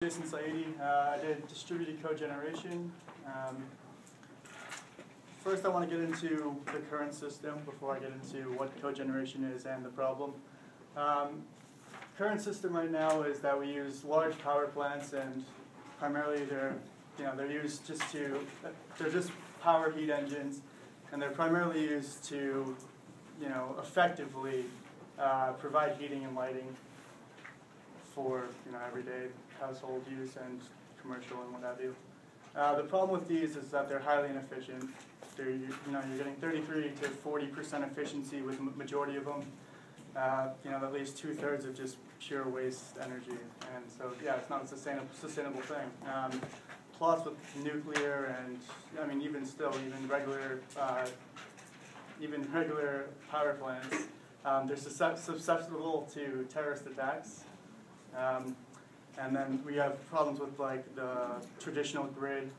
Jason Saidi. I did distributed cogeneration. First, I want to get into the current system before I get into what cogeneration is and the problem. Current system right now is that we use large power plants, and primarily they're used they're just power heat engines, and they're primarily used to effectively provide heating and lighting for everyday household use and commercial and what have you. The problem with these is that they're highly inefficient. You're getting 33 to 40% efficiency with the majority of them. At least 2/3 of just pure waste energy, and so it's not a sustainable thing. Plus, with nuclear and even regular power plants, they're susceptible to terrorist attacks. And then we have problems with the traditional grid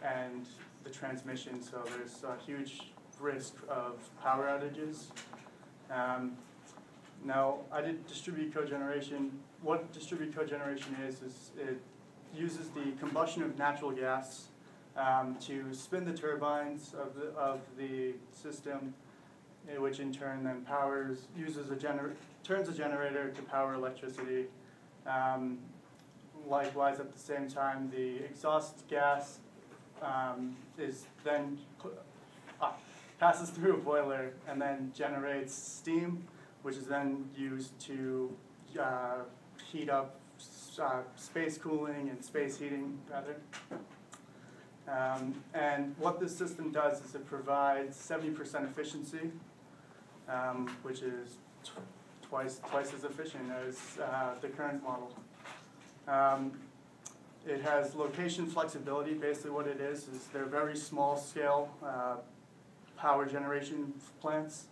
and the transmission, so there's a huge risk of power outages. Now, I did distributed cogeneration. What distributed cogeneration is it uses the combustion of natural gas to spin the turbines of the system, which in turn then turns a generator to power electricity. Likewise, at the same time, the exhaust gas is then passes through a boiler and then generates steam, which is then used to heat up space cooling and space heating, rather. And what this system does is it provides 70% efficiency, which is twice as efficient as the current model. It has location flexibility. Basically what it is they're very small scale power generation plants.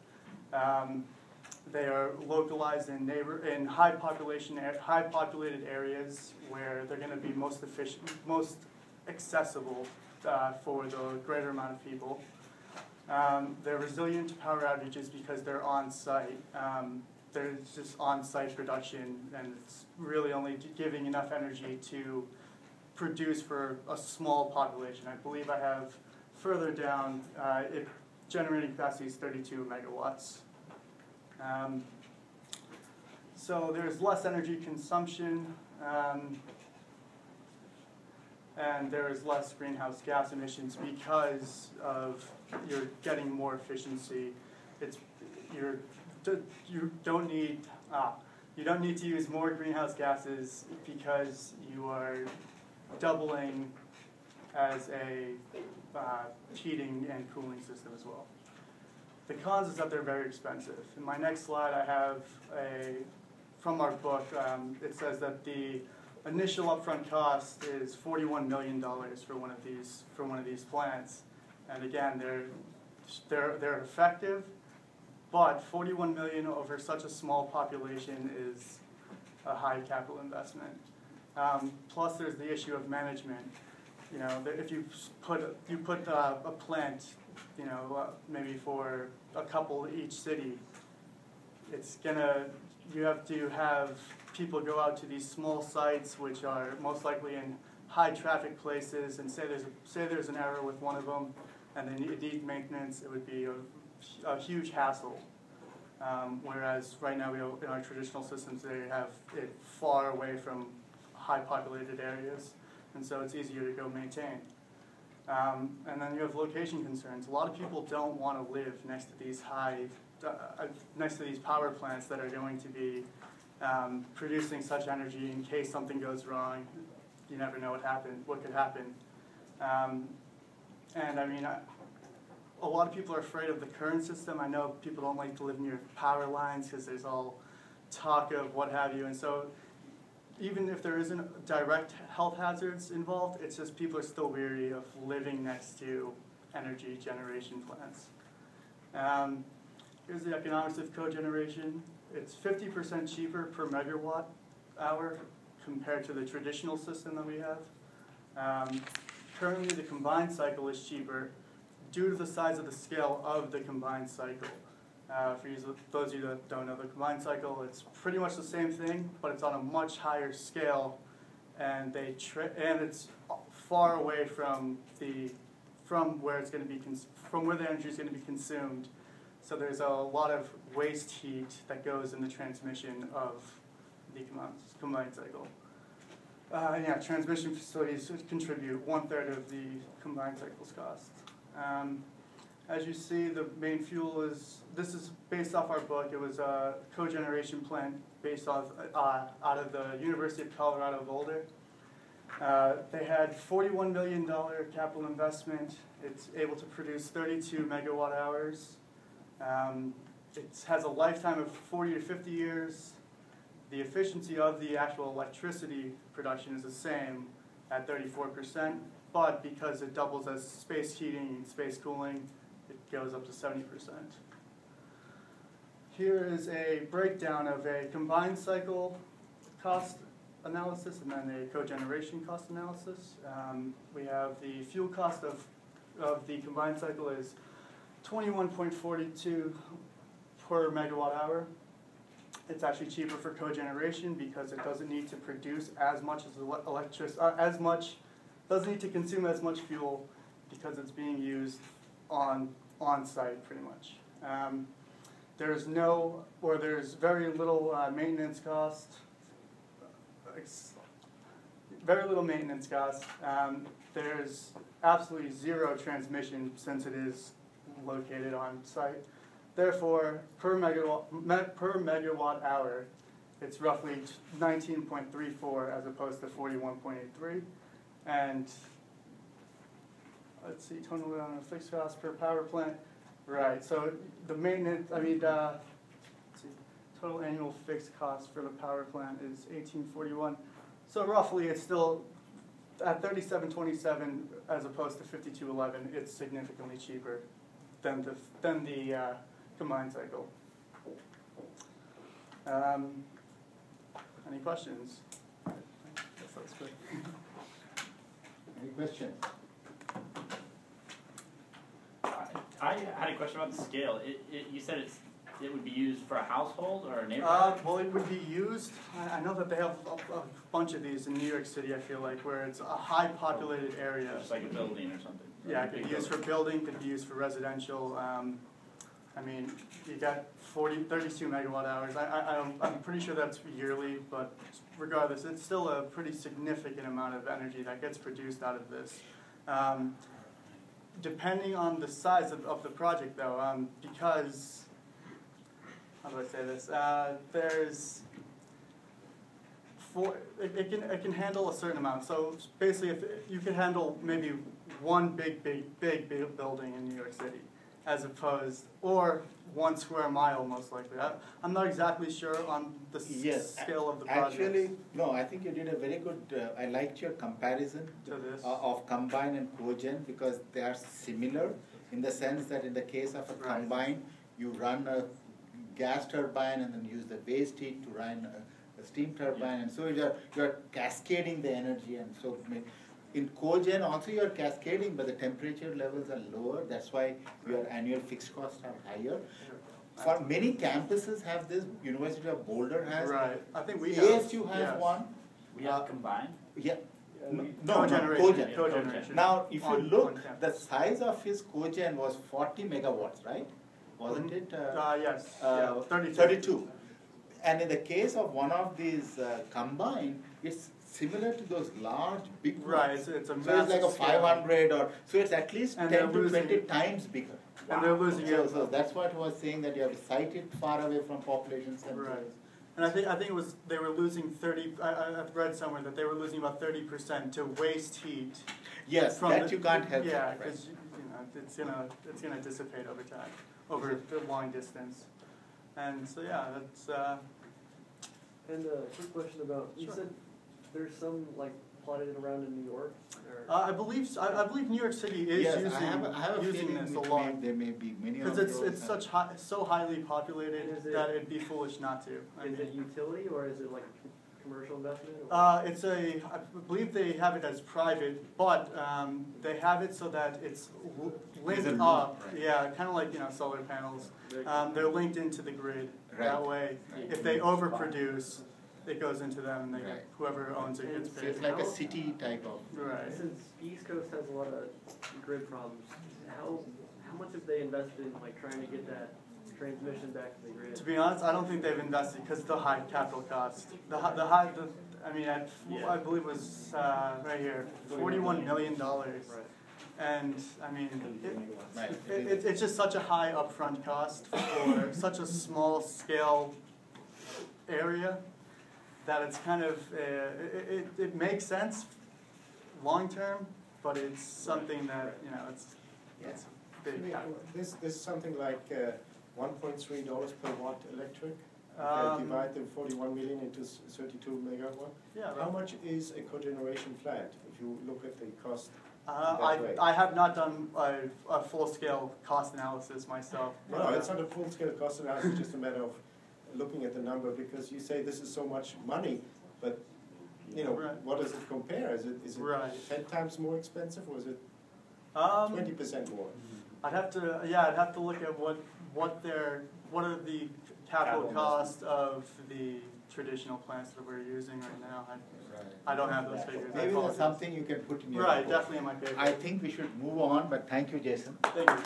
They are localized in high populated areas where they're going to be most efficient, most accessible for the greater amount of people. They're resilient to power outages because they're on site. There's just on-site production, and it's really only giving enough energy to produce for a small population. I believe I have further down, generating capacity is 32 megawatts. So there's less energy consumption, and there is less greenhouse gas emissions because of you're getting more efficiency. You don't need to use more greenhouse gases because you are doubling as a heating and cooling system as well. The cons is that they're very expensive. In my next slide, I have from our book. It says that the initial upfront cost is $41 million for one of these plants, and again, they're effective. But $41 million over such a small population is a high capital investment. Plus, there's the issue of management. If you put a plant, maybe for a couple each city, you have to have people go out to these small sites, which are most likely in high traffic places, and say there's an error with one of them, and they need maintenance. It would be a huge hassle. Whereas right now in our traditional systems, they have it far away from high populated areas, and so it's easier to go maintain. And then you have location concerns. A lot of people don't want to live next to these power plants that are going to be producing such energy in case something goes wrong. You never know what could happen. A lot of people are afraid of the current system. I know people don't like to live near power lines because there's all talk of what have you. And so even if there isn't direct health hazards involved, it's just people are still weary of living next to energy generation plants. Here's the economics of cogeneration. It's 50% cheaper per megawatt hour compared to the traditional system that we have. Currently, the combined cycle is cheaper due to the size of the scale of the combined cycle. For those of you that don't know the combined cycle, it's pretty much the same thing, but it's on a much higher scale and and it's far away from where it's going to be from where the energy is going to be consumed. So there's a lot of waste heat that goes in the transmission of the combined cycle. Yeah, transmission facilities contribute 1/3 of the combined cycle's cost. As you see, the main fuel this is based off our book. It was a cogeneration plant based off out of the University of Colorado Boulder. They had $41 million capital investment. It's able to produce 32 megawatt hours. It has a lifetime of 40 to 50 years. The efficiency of the actual electricity production is the same at 34%, but because it doubles as space heating and space cooling, it goes up to 70%. Here is a breakdown of a combined cycle cost analysis and then a cogeneration cost analysis. We have the fuel cost of the combined cycle is 21.42 per megawatt hour. It's actually cheaper for cogeneration because it doesn't need to produce as much as doesn't need to consume as much fuel because it's being used on site pretty much. There's very little maintenance cost. Very little maintenance cost. There's absolutely zero transmission since it is located on site. Therefore, per megawatt hour, it's roughly 19.34 as opposed to 41.83. And let's see, total on a fixed cost per power plant. Right. So the maintenance, let's see, total annual fixed cost for the power plant is 1841. So roughly, it's still at 3727 as opposed to 5211. It's significantly cheaper than the combined cycle. Any questions? I guess that's good. Any questions? I had a question about the scale. You said it would be used for a household or a neighborhood? Well, it would be used. I know that they have a bunch of these in New York City, I feel like, where it's a high populated area. Just like a building or something? Yeah, it could be used for building, could be used for residential. You got 32 megawatt hours. I'm pretty sure that's yearly, but regardless, it's still a pretty significant amount of energy that gets produced out of this. Depending on the size of the project, though, because, how do I say this? It can handle a certain amount. So basically, if you can handle maybe one big building in New York City, as opposed, or 1 square mile most likely. I'm not exactly sure on the scale of the project. Actually, no, I think you did a very good, I liked your comparison of combine and cogen because they are similar in the sense that in the case of a combine, you run a gas turbine and then use the waste heat to run a steam turbine, and so you're cascading the energy, and so in cogen also you are cascading, but the temperature levels are lower. That's why your annual fixed costs are higher. For many campuses have this. University of Boulder has. Right. I think we ASU has one. We have combined? Yeah. Cogeneration. Cogeneration. Now, if you look, the size of his cogen was 40 megawatts, right? Wasn't it? Yes. 32. And in the case of one of these combined, it's similar to those large, big ones. Right, it's a massive so it's like a 500 scale. so it's at least 10 to 20 times bigger. And they're losing it. So that's what I was saying, that you have to site it far away from population centers. Right. And I think it was, they were losing 30, I've read somewhere that they were losing about 30% to waste heat. Yes, that you can't help. Yeah, because it's gonna dissipate over time, over the long distance. And so yeah, that's And a quick question about, you said there's some plotted around in New York? I believe New York City is using this a lot. There may be many because it's so highly populated that it'd be foolish not to. Is it utility or is it commercial investment? I believe they have it as private, but they have it so that it's linked up. Right? Yeah, kind of like solar panels. They're linked into the grid. Right. That way, if they overproduce, it goes into them, and they Right. get, whoever owns it gets So paid. it's like a city type of. Right. Since East Coast has a lot of grid problems, how much have they invested in like trying to get that transmission back to the grid? To be honest, I don't think they've invested because of the high capital cost. I believe it was right here, $41 million. Right. And I mean, Right. it's just such a high upfront cost for such a small scale area that it's kind of it makes sense long term, but it's something that it's big. This is something like $1.3 per watt electric. If you divide the 41 million into 32 megawatt. Yeah. How Right. much is a cogeneration plant if you look at the cost? I have not done a full-scale cost analysis myself. No, it's not a full-scale cost analysis, it's just a matter of looking at the number, because you say this is so much money, but Right. what does it compare? Is it Right. 10 times more expensive, or is it 20% more? I'd have to look at what are the capital costs of the traditional plants that we're using right now. I don't have those figures. I Maybe that's apologize. something you can put in your Right, report. definitely in my paper. I think we should move on, but thank you, Jason. Thank you.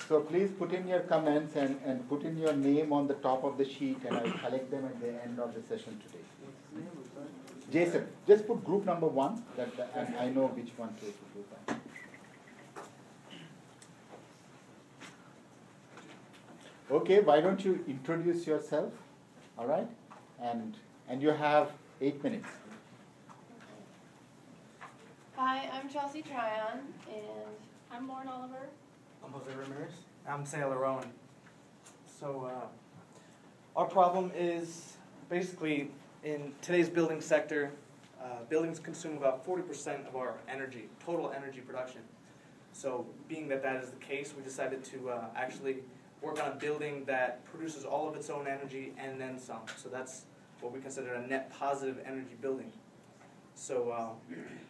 So please put in your comments and put in your name on the top of the sheet, and I'll collect them at the end of the session today. Jason, just put group number 1, and I know which one to put that. Okay, why don't you introduce yourself, all right? And you have 8 minutes. Hi, I'm Chelsea Tryon, and I'm Lauren Oliver. I'm Jose Ramirez. I'm Sailor Rowan. So our problem is basically in today's building sector, buildings consume about 40% of our energy, total energy production. So being that is the case, we decided to actually work on a building that produces all of its own energy and then some. So that's what we consider a net positive energy building. So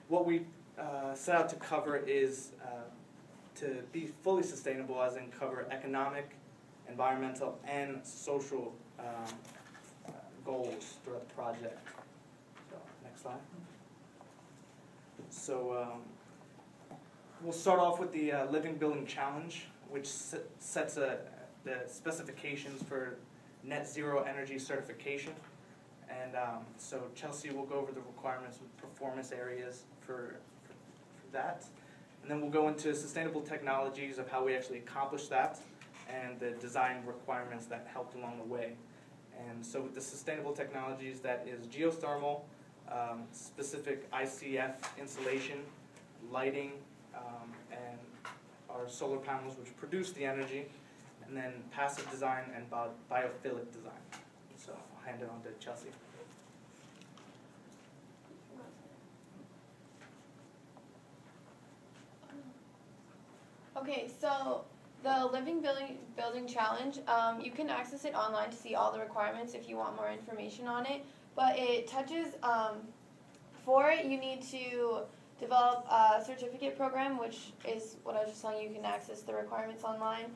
what we set out to cover is to be fully sustainable, as in cover economic, environmental, and social goals throughout the project. So, next slide. So we'll start off with the Living Building Challenge, which sets the specifications for net zero energy certification. And so Chelsea will go over the requirements and performance areas for that. And then we'll go into sustainable technologies of how we actually accomplish that and the design requirements that helped along the way. And so with the sustainable technologies, that is geothermal, specific ICF insulation, lighting, and our solar panels which produce the energy, and then passive design and biophilic design. So I'll hand it on to Chelsea. Okay, so the Living Building Challenge, you can access it online to see all the requirements if you want more information on it. But it touches, for it you need to develop a certificate program, which is what I was just telling you, you can access the requirements online.